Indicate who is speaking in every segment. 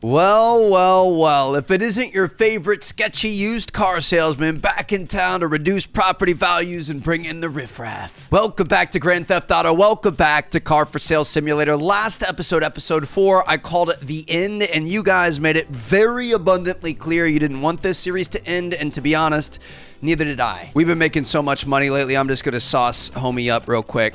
Speaker 1: Well, well, well, if it isn't your favorite sketchy used car salesman back in town to reduce property values and bring in the riffraff. Welcome back to Grand Theft Auto. Welcome back to Car for Sale Simulator. Last episode, episode 4, I called it the end, and you guys made it very abundantly clear you didn't want this series to end, and to be honest, neither did I. We've been making so much money lately, I'm just gonna sauce homie up real quick.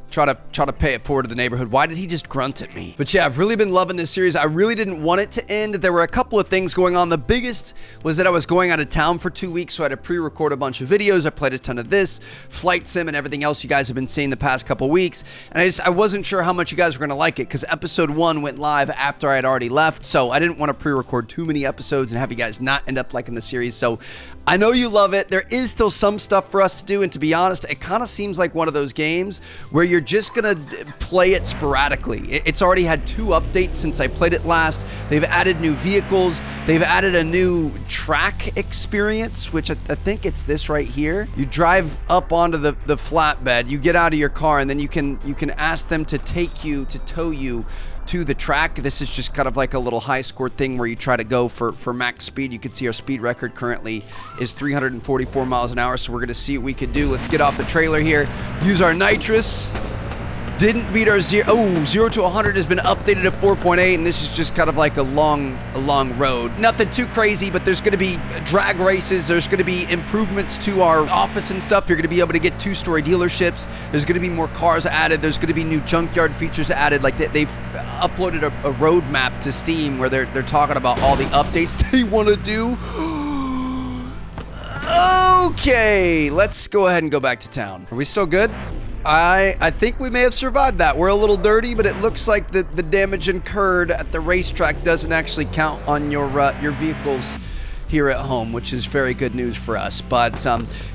Speaker 1: Try to pay it forward to the neighborhood. Why did he just grunt at me? But yeah, I've really been loving this series. I really didn't want it to end. There were a couple of things going on. The biggest was that I was going out of town for 2 weeks, so I had to pre-record a bunch of videos. I played a ton of this, Flight Sim, and everything else you guys have been seeing the past couple weeks. And I wasn't sure how much you guys were gonna like it, because episode 1 went live after I had already left, so I didn't want to pre-record too many episodes and have you guys not end up liking the series. So I know you love it. There is still some stuff for us to do, and to be honest, it kind of seems like one of those games where you're just gonna play it sporadically. It's already had 2 updates since I played it last. They've added new vehicles. They've added a new track experience, which I think it's this right here. You drive up onto the flatbed, you get out of your car, and then you can ask them to tow you to the track. This is just kind of like a little high score thing where you try to go for max speed. You can see our speed record currently is 344 miles an hour, so we're gonna see what we could do. Let's get off the trailer here, use our nitrous. Didn't beat our 0 to 100 has been updated at 4.8, and this is just kind of like a long road. Nothing too crazy, but there's gonna be drag races, there's gonna be improvements to our office and stuff. You're gonna be able to get 2-story dealerships. There's gonna be more cars added. There's gonna be new junkyard features added. Like they've uploaded a roadmap to Steam where they're talking about all the updates they want to do. Okay, let's go ahead and go back to town. Are we still good? I think we may have survived that. We're a little dirty, but it looks like the damage incurred at the racetrack doesn't actually count on your vehicles here at home, which is very good news for us. But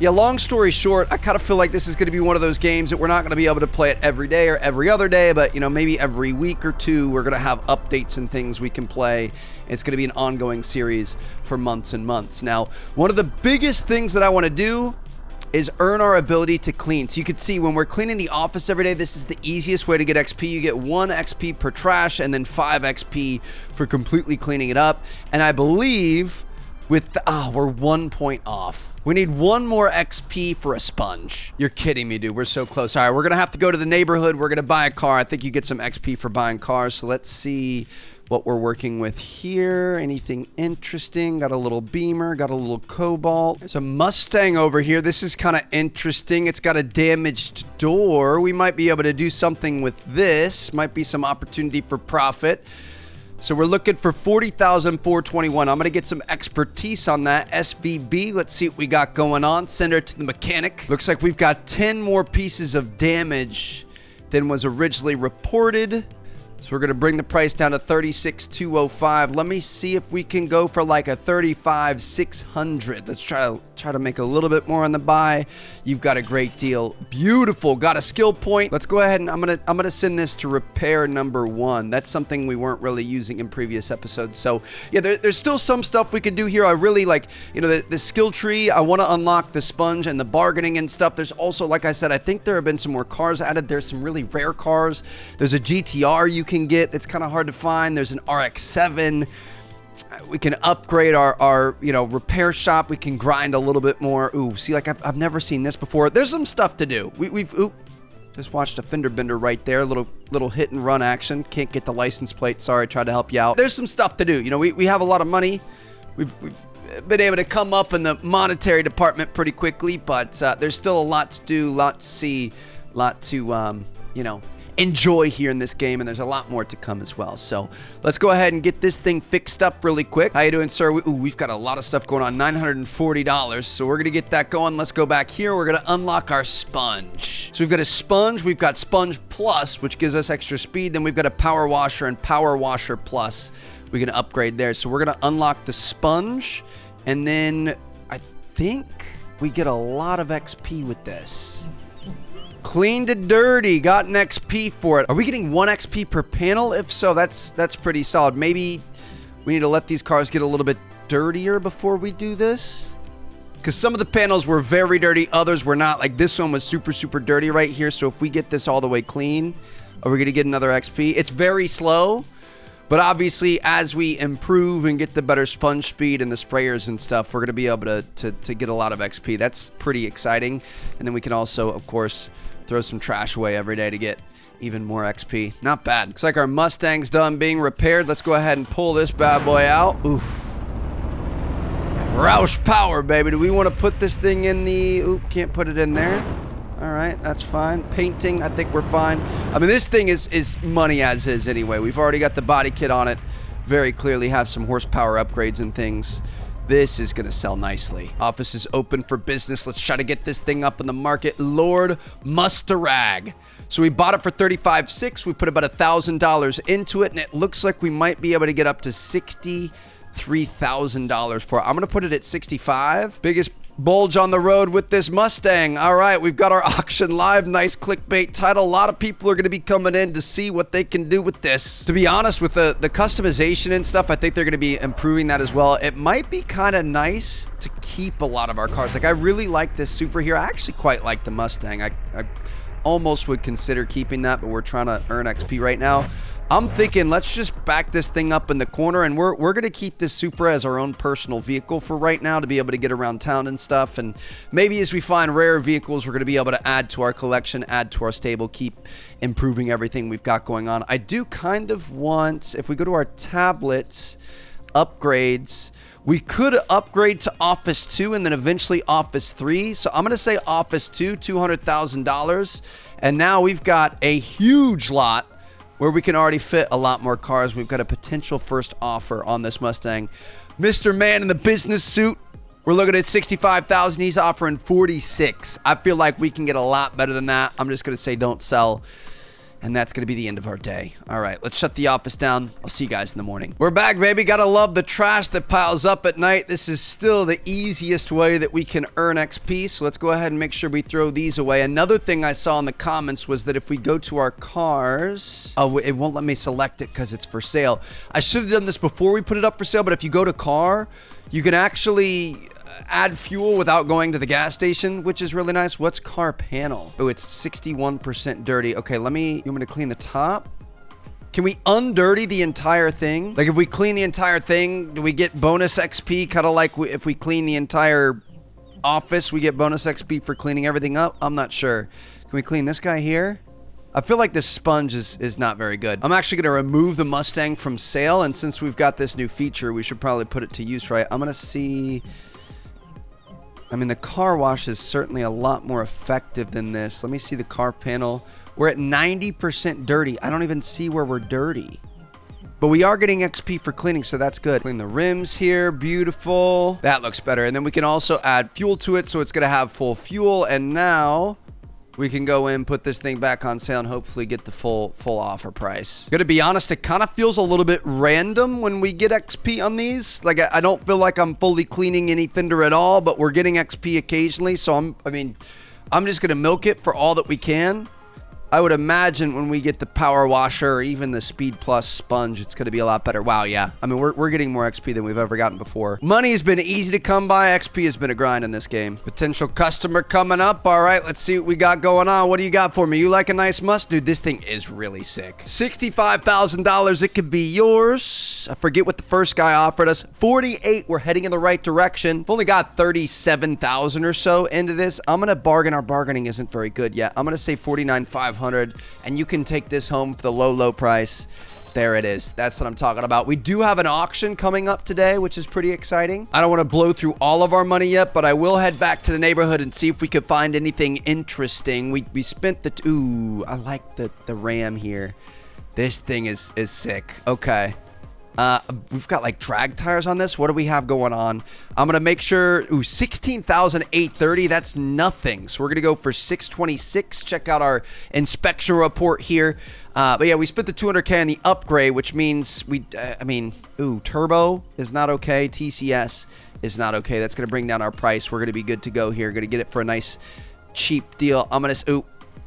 Speaker 1: yeah, long story short, I kind of feel like this is going to be one of those games that we're not going to be able to play it every day or every other day, but you know, maybe every week or two we're going to have updates and things we can play. It's going to be an ongoing series for months and months. Now, one of the biggest things that I want to do is earn our ability to clean. So you can see when we're cleaning the office every day, this is the easiest way to get XP. You get 1 XP per trash and then 5 XP for completely cleaning it up. And I believe with, we're 1 point off. We need 1 more XP for a sponge. You're kidding me, dude. We're so close. All right, we're gonna have to go to the neighborhood. We're gonna buy a car. I think you get some XP for buying cars. So let's see what we're working with here. Anything interesting? Got a little Beamer, got a little Cobalt. There's a Mustang over here. This is kind of interesting. It's got a damaged door. We might be able to do something with this. Might be some opportunity for profit. So we're looking for 40,421. I'm gonna get some expertise on that. SVB, let's see what we got going on. Send her to the mechanic. Looks like we've got 10 more pieces of damage than was originally reported. So we're gonna bring the price down to 36,205. Let me see if we can go for like a 35,600. Let's try to make a little bit more on the buy. You've got a great deal. Beautiful. Got a skill point. Let's go ahead and I'm gonna send this to repair number 1. That's something we weren't really using in previous episodes. So yeah, there's still some stuff we could do here. I really like, you know, the skill tree. I want to unlock the sponge and the bargaining and stuff. There's also, like I said, I think there have been some more cars added. There's some really rare cars. There's a GTR you can get. It's kind of hard to find. There's an RX-7. We can upgrade our you know, repair shop. We can grind a little bit more. Ooh, see, like I've never seen this before. There's some stuff to do. We've just watched a fender bender right there. Little hit and run action. Can't get the license plate. Sorry, I tried to help you out. There's some stuff to do. You know, we have a lot of money. We've been able to come up in the monetary department pretty quickly, but there's still a lot to do, lot to see, lot to you know, enjoy here in this game, and there's a lot more to come as well. So let's go ahead and get this thing fixed up really quick. How you doing, sir? We've got a lot of stuff going on. $940, so we're gonna get that going. Let's go back here. We're gonna unlock our sponge. So we've got a sponge. We've got Sponge Plus, which gives us extra speed. Then we've got a Power Washer and Power Washer Plus. We can upgrade there. So we're gonna unlock the sponge, and then I think we get a lot of XP with this. Clean to dirty, got an XP for it. Are we getting 1 XP per panel? If so, that's pretty solid. Maybe we need to let these cars get a little bit dirtier before we do this. Because some of the panels were very dirty, others were not. Like this one was super, super dirty right here. So if we get this all the way clean, are we gonna get another XP? It's very slow, But obviously, as we improve and get the better sponge speed and the sprayers and stuff, we're going to be able to get a lot of XP. That's pretty exciting. And then we can also, of course, throw some trash away every day to get even more XP. Not bad. Looks like our Mustang's done being repaired. Let's go ahead and pull this bad boy out. Oof. Roush power, baby. Do we want to put this thing in the... Oop, can't put it in there. All right, that's fine. Painting, I think we're fine. I mean, this thing is money as is anyway. We've already got the body kit on it. Very clearly have some horsepower upgrades and things. This is going to sell nicely. Office is open for business. Let's try to get this thing up in the market. Lord Mustarag. So we bought it for $35,600. We put about $1,000 into it, and it looks like we might be able to get up to $63,000 for it. I'm going to put it at 65. Biggest bulge on the road with this Mustang. All right, we've got our auction live. Nice clickbait title. A lot of people are going to be coming in to see what they can do with this. To be honest, with the customization and stuff, I think they're going to be improving that as well. It might be kind of nice to keep a lot of our cars. Like, I really like this Super here. I actually quite like the Mustang. I almost would consider keeping that, but we're trying to earn XP right now. I'm thinking let's just back this thing up in the corner, and we're going to keep this Supra as our own personal vehicle for right now to be able to get around town and stuff. And maybe as we find rare vehicles, we're going to be able to add to our collection, add to our stable, keep improving everything we've got going on. I do kind of want, if we go to our tablets, upgrades, we could upgrade to Office 2 and then eventually Office 3. So I'm going to say Office 2, $200,000. And now we've got a huge lot where we can already fit a lot more cars. We've got a potential first offer on this Mustang. Mr. Man in the business suit, we're looking at $65,000. He's offering $46,000. I feel like we can get a lot better than that. I'm just going to say don't sell. And that's going to be the end of our day. All right, let's shut the office down. I'll see you guys in the morning. We're back, baby. Gotta love the trash that piles up at night. This is still the easiest way that we can earn XP. So let's go ahead and make sure we throw these away. Another thing I saw in the comments was that if we go to our cars... Oh, it won't let me select it because it's for sale. I should have done this before we put it up for sale, but if you go to car, you can actually add fuel without going to the gas station, which is really nice. What's car panel? Oh, it's 61% dirty. Okay, you want me to clean the top? Can we undirty the entire thing? Like, if we clean the entire thing, do we get bonus XP? Kind of like if we clean the entire office, we get bonus XP for cleaning everything up? I'm not sure. Can we clean this guy here? I feel like this sponge is not very good. I'm actually going to remove the Mustang from sale, and since we've got this new feature, we should probably put it to use, right? I'm going to see... I mean, the car wash is certainly a lot more effective than this. Let me see the car panel. We're at 90% dirty. I don't even see where we're dirty. But we are getting XP for cleaning, so that's good. Clean the rims here. Beautiful. That looks better. And then we can also add fuel to it, so it's going to have full fuel. And now we can go in, put this thing back on sale, and hopefully get the full offer price. Gonna be honest, it kind of feels a little bit random when we get XP on these. Like, I don't feel like I'm fully cleaning any fender at all, but we're getting XP occasionally, so I'm just gonna milk it for all that we can. I would imagine when we get the power washer or even the Speed Plus sponge, it's going to be a lot better. Wow, yeah. I mean, we're getting more XP than we've ever gotten before. Money's been easy to come by. XP has been a grind in this game. Potential customer coming up. All right, let's see what we got going on. What do you got for me? You like a nice must? Dude, this thing is really sick. $65,000. It could be yours. I forget what the first guy offered us. 48. We're heading in the right direction. We've only got 37,000 or so into this. I'm going to bargain. Our bargaining isn't very good yet. I'm going to say 49,500. And you can take this home for the low price. There it is. That's what I'm talking about. We do have an auction coming up today, which is pretty exciting. I don't want to blow through all of our money yet, but I will head back to the neighborhood and see if we could find anything interesting. We spent the... Ooh, I like the Ram here. This thing is sick. Okay. We've got like drag tires on this. What do we have going on? I'm gonna make sure. Ooh, 16,830. That's nothing. So we're gonna go for 626. Check out our inspection report here. But yeah, we spent the 200K on the upgrade, which means turbo is not okay. TCS is not okay. That's gonna bring down our price. We're gonna be good to go here. Gonna get it for a nice cheap deal.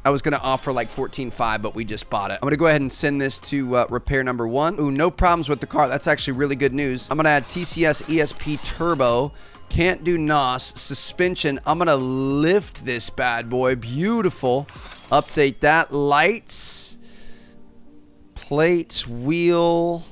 Speaker 1: I was going to offer like 14.5, but we just bought it. I'm going to go ahead and send this to repair number 1. Ooh, no problems with the car. That's actually really good news. I'm going to add TCS ESP Turbo. Can't do NOS. Suspension. I'm going to lift this bad boy. Beautiful. Update that. Lights. Plates. Wheel.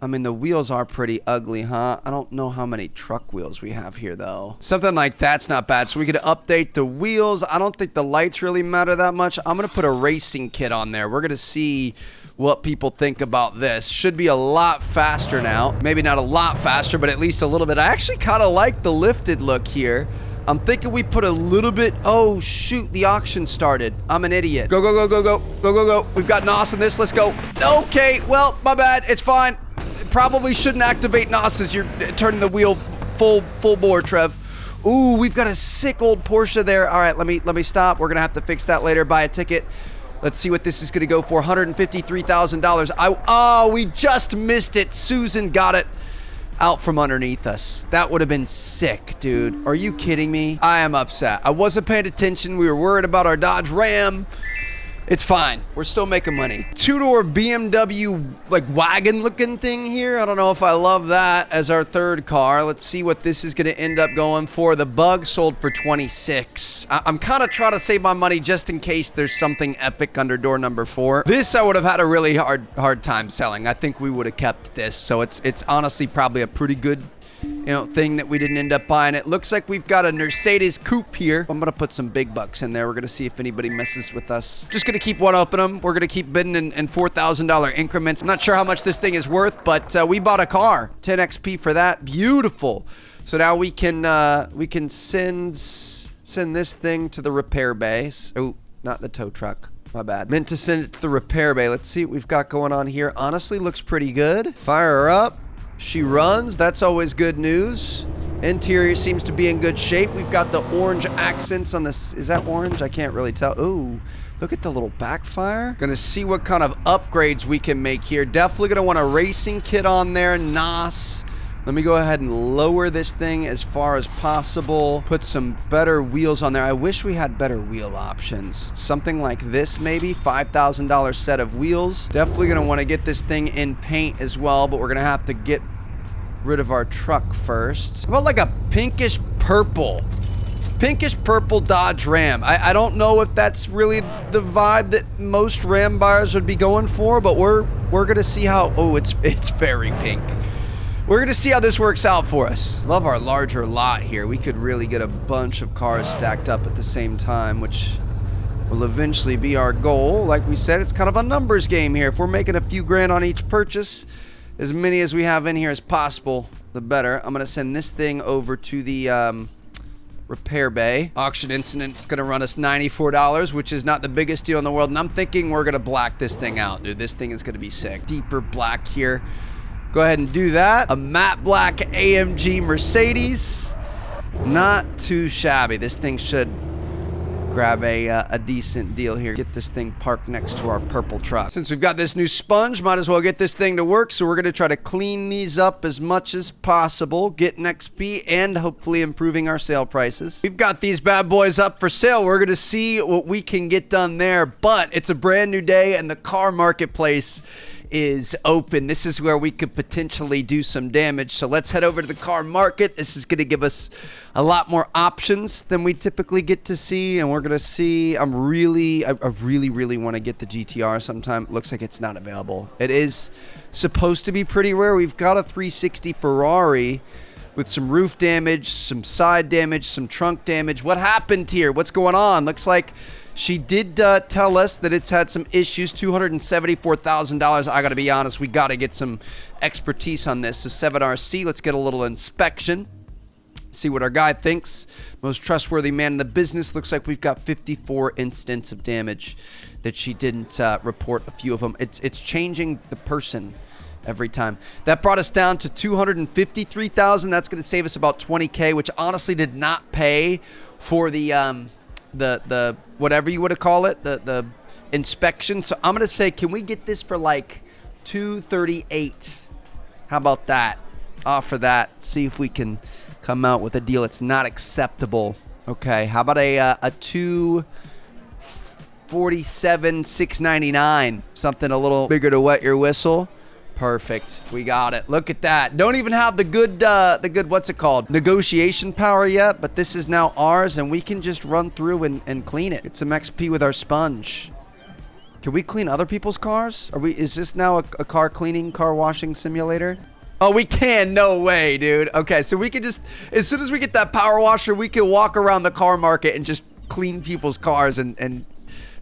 Speaker 1: I mean, the wheels are pretty ugly, huh? I don't know how many truck wheels we have here, though. Something like that's not bad. So we could update the wheels. I don't think the lights really matter that much. I'm going to put a racing kit on there. We're going to see what people think about this. Should be a lot faster now. Maybe not a lot faster, but at least a little bit. I actually kind of like the lifted look here. I'm thinking we put a little bit... Oh, shoot. The auction started. I'm an idiot. Go, go, go, go, go. Go, go, go. We've got NOS in this. Let's go. Okay. Well, my bad. It's fine. Probably shouldn't activate NOS as you're turning the wheel full bore, Trev. Ooh, we've got a sick old Porsche there. All right, let me stop. We're going to have to fix that later. Buy a ticket. Let's see what this is going to go for. $153,000. Oh, we just missed it. Susan got it out from underneath us. That would have been sick, dude. Are you kidding me? I am upset. I wasn't paying attention. We were worried about our Dodge Ram. It's fine. We're still making money. Two-door BMW, like, wagon-looking thing here. I don't know if I love that as our third car. Let's see what this is going to end up going for. The Bug sold for $26,000. I'm kind of trying to save my money just in case there's something epic under door number 4. This I would have had a really hard time selling. I think we would have kept this. So it's honestly probably a pretty good thing that we didn't end up buying. It looks like we've got a Mercedes coupe here. I'm gonna put some big bucks in there. We're gonna see if anybody messes with us. Just gonna keep one-upping them. We're gonna keep bidding in $4,000 increments. I'm not sure how much this thing is worth, but we bought a car. 10 XP for that. Beautiful. So now we can send this thing to the repair base. Oh, not the tow truck. My bad. Meant to send it to the repair bay. Let's see what we've got going on here. Honestly, looks pretty good. Fire her up. She runs. That's always good news. Interior seems to be in good shape. We've got the orange accents on this. Is that orange? I can't really tell. Ooh, look at the little backfire. Gonna see what kind of upgrades we can make here. Definitely gonna want a racing kit on there. NOS. Let me go ahead and lower this thing as far as possible. Put some better wheels on there. I wish we had better wheel options. Something like this maybe. $5,000 set of wheels. Definitely going to want to get this thing in paint as well, but we're going to have to get rid of our truck first. How about like a pinkish purple Dodge Ram? I don't know if that's really the vibe that most Ram buyers would be going for, but we're going to see how... Oh, it's very pink. We're going to see how this works out for us. Love our larger lot here. We could really get a bunch of cars stacked up at the same time, which will eventually be our goal. Like we said, it's kind of a numbers game here. If we're making a few grand on each purchase, as many as we have in here as possible, the better. I'm going to send this thing over to the repair bay. Auction incident is going to run us $94, which is not the biggest deal in the world. And I'm thinking we're going to black this thing out, dude. This thing is going to be sick. Deeper black here. Go ahead and do that. A matte black AMG Mercedes. Not too shabby. This thing should grab a decent deal here. Get this thing parked next to our purple truck. Since we've got this new sponge, might as well get this thing to work. So we're going to try to clean these up as much as possible. Get an XP and hopefully improving our sale prices. We've got these bad boys up for sale. We're going to see what we can get done there. But it's a brand new day and the car marketplace is open. This is where we could potentially do some damage. So let's head over to the car market. This is going to give us a lot more options than we typically get to see. And we're going to see, I really want to get the GTR sometime. It looks like it's not available. It is supposed to be pretty rare. We've got a 360 Ferrari with some roof damage, some side damage, some trunk damage. What happened here? What's going on? Looks like she did tell us that it's had some issues. $274,000. I got to be honest, we got to get some expertise on this. So 7RC, let's get a little inspection. See what our guy thinks. Most trustworthy man in the business. Looks like we've got 54 incidents of damage that she didn't report. A few of them. It's changing the person every time. That brought us down to $253,000. That's going to save us about $20K, which honestly did not pay for the whatever you would call it, the inspection. So I'm gonna say, can we get this for like $238? How about that? Offer that. See if we can come out with a deal that's not acceptable. Okay, how about a $247,699? Something a little bigger to wet your whistle. Perfect. We got it. Look at that. Don't even have the good, what's it called? Negotiation power yet, but this is now ours and we can just run through and clean it. Get some XP with our sponge. Can we clean other people's cars? Is this now a car cleaning, car washing simulator? Oh, we can. No way, dude. Okay, so we can just, as soon as we get that power washer, we can walk around the car market and just clean people's cars, and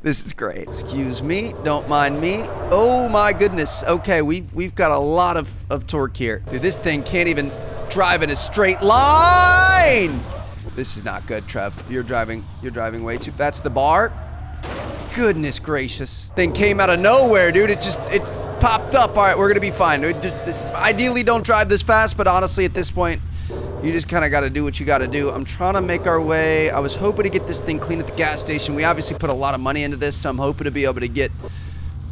Speaker 1: this is great. Excuse me. Don't mind me. Oh, my goodness. Okay, we've got a lot of torque here. Dude, this thing can't even drive in a straight line. This is not good, Trev. You're driving way too. That's the bar. Goodness gracious. Thing came out of nowhere, dude. It popped up. All right, we're going to be fine. Ideally, don't drive this fast, but honestly, at this point, you just kind of got to do what you got to do. I'm trying to make our way. I was hoping to get this thing clean at the gas station. We obviously put a lot of money into this, so I'm hoping to be able to get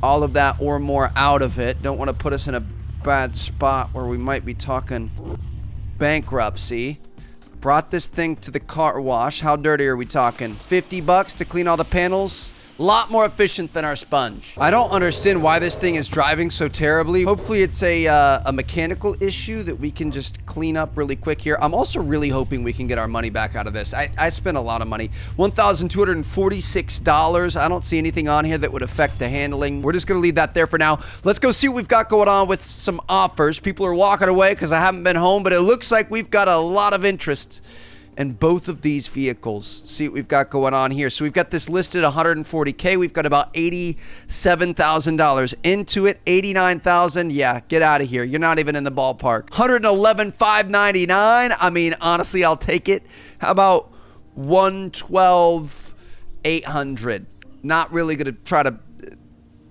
Speaker 1: all of that or more out of it. Don't want to put us in a bad spot where we might be talking bankruptcy. Brought this thing to the car wash. How dirty are we talking? 50 bucks to clean all the panels? A lot more efficient than our sponge. I don't understand why this thing is driving so terribly. Hopefully it's a mechanical issue that we can just clean up really quick here. I'm also really hoping we can get our money back out of this. I spent a lot of money. $1,246. I don't see anything on here that would affect the handling. We're just gonna leave that there for now. Let's go see what we've got going on with some offers. People are walking away because I haven't been home, but it looks like we've got a lot of interest in both of these vehicles. See what we've got going on here. So we've got this listed 140K. We've got about $87,000 into it. 89,000. Yeah, get out of here. You're not even in the ballpark. 111,599. I mean, honestly, I'll take it. How about 112,800? Not really gonna try to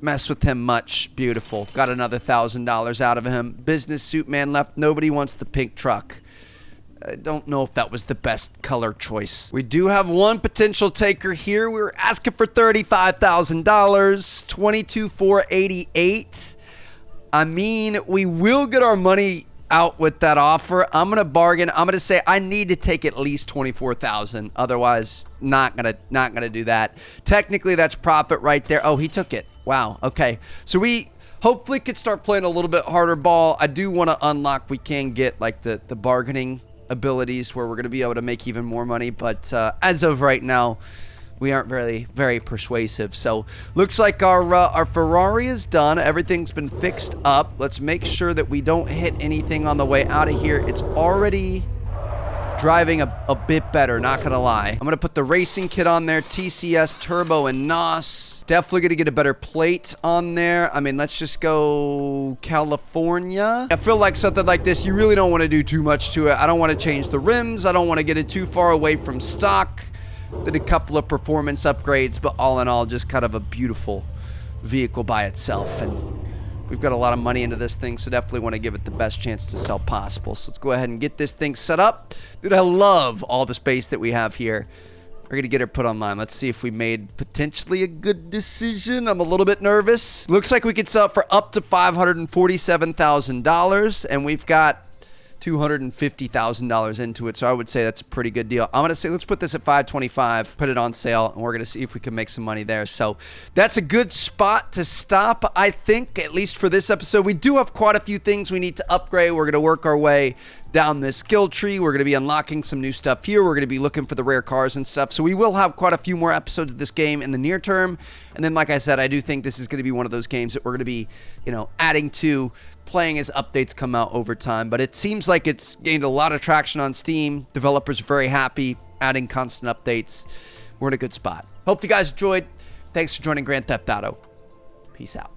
Speaker 1: mess with him much. Beautiful. Got another $1,000 out of him. Business suit man left. Nobody wants the pink truck. I don't know if that was the best color choice. We do have one potential taker here. We were asking for $35,000, 22,488. I mean, we will get our money out with that offer. I'm gonna bargain. I'm gonna say I need to take at least 24,000. Otherwise, not gonna do that. Technically, that's profit right there. Oh, he took it. Wow. Okay. So we hopefully could start playing a little bit harder ball. I do want to unlock. We can get like the bargaining abilities where we're going to be able to make even more money, but as of right now, we aren't very persuasive. So looks like our Ferrari is done. Everything's been fixed up. Let's make sure that we don't hit anything on the way out of here. It's already driving a bit better, not gonna lie. I'm gonna put the racing kit on there, TCS, Turbo, and NOS. Definitely gonna get a better plate on there. I mean, let's just go California. I feel like something like this, you really don't want to do too much to it. I don't want to change the rims. I don't want to get it too far away from stock. Did a couple of performance upgrades, but all in all, just kind of a beautiful vehicle by itself. And we've got a lot of money into this thing, so definitely want to give it the best chance to sell possible. So let's go ahead and get this thing set up. Dude, I love all the space that we have here. We're going to get it put online. Let's see if we made potentially a good decision. I'm a little bit nervous. Looks like we could sell it for up to $547,000, and we've got $250,000 into it, so I would say that's a pretty good deal. I'm gonna say let's put this at $525, put it on sale, and we're gonna see if we can make some money there. So that's a good spot to stop, I think, at least for this episode. We do have quite a few things we need to upgrade. We're gonna work our way down this skill tree. We're gonna be unlocking some new stuff here. We're gonna be looking for the rare cars and stuff. So we will have quite a few more episodes of this game in the near term. And then, like I said, I do think this is gonna be one of those games that we're gonna be, adding to, playing as updates come out over time. But it seems like it's gained a lot of traction on Steam. Developers are very happy, adding constant updates. We're in a good spot. Hope you guys enjoyed. Thanks for joining Grand Theft Auto. Peace out.